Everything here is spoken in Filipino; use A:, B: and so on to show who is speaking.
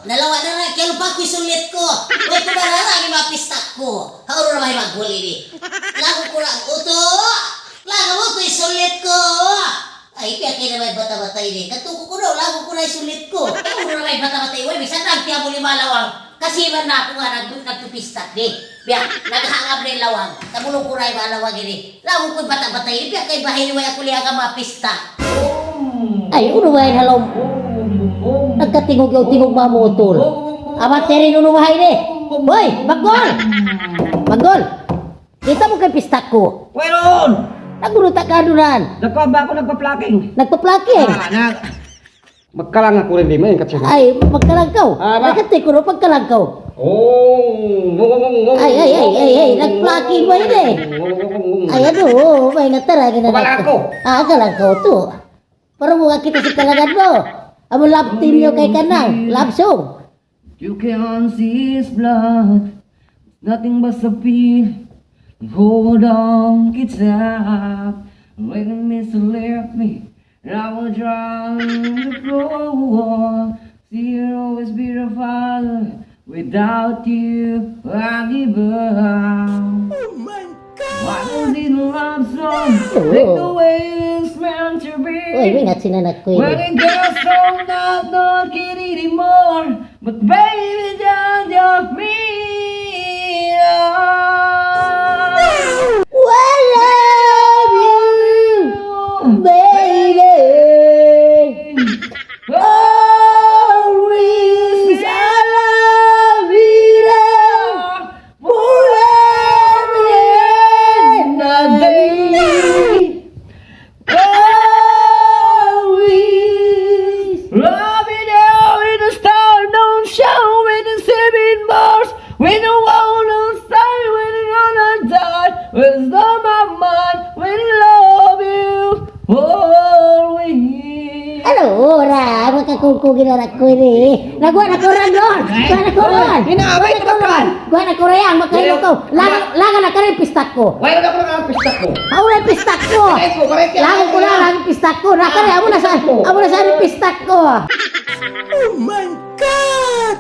A: Nalawa na rin, kaya lupa ko isulit ko. Huwag ko marala, ang mapistak ko. Hauro na may maghuli ni. Lago ko lang, uto! Lago mo ko isulit ko! Ay, kaya kayo na may bata-bata ini. Katuko ko daw, lago ko na isulit ko. Hauro na may bata-bata ini. Bisa nagtiya mo lima lawang. Kasi man na ako nga nagtupistak ni. Biya, naghangab na yung lawang. Tabulong ko na yung malawang ini. Lago ko yung bata-bata ini. Biya kayo bahay niway ako liya ka mapistak. Ay, uno ba yung halom? Nagkatingog-tingog mamutol. Amat terin unumahay ni. Hoy, Maggol! Maggol! Kita mo kay pistak ko.
B: Mayroon!
A: Naguruta ka doon.
B: Nagkaba ako nagpa-plucking.
A: Nagpa-plucking?
B: Magkalang ako rin di man kasi.
A: Ay, magkalangkaw. Nagkatay ko no pagkalangkaw. Ay, nag-plucking mo yun eh. Ay, ano, may nataragin na
B: Kalangkaw.
A: Kalangkaw to. Para mo kita sa kalangan mo. Amo love team nyo kay kanang, love song.
B: You can see his blood, nothing but a feel. Hold on, get up. When the mist left me, I was drown in the floor. See you always be the father. Without you, I give up. Oh my God! What was in a love song? Take the way it's meant to be.
A: Uy, ingat sinanak ko
B: When
A: yun.
B: it goes so not kid anymore. But baby, just me.
A: I love you, baby. Always I love you forever and a day. Always.
B: Love me now in the star, don't show me the 7 bars. We don't wanna stay, we don't wanna die. It's not my mind, we love you always.
A: Ano ora, magkakungkugin na ko ini. Nagwa na ko ran doon. Gwa na ko ran.
B: Inaaway ka ba?
A: Gwa na ko rayang magkailo ko. Laga na ka rin pistak ko.
B: Wala na ko ng pistak ko.
A: Ako na pistak ko. Lago ko na lang pistak ko. Naka rin, amo na sa rin pistak ko. Oh my God!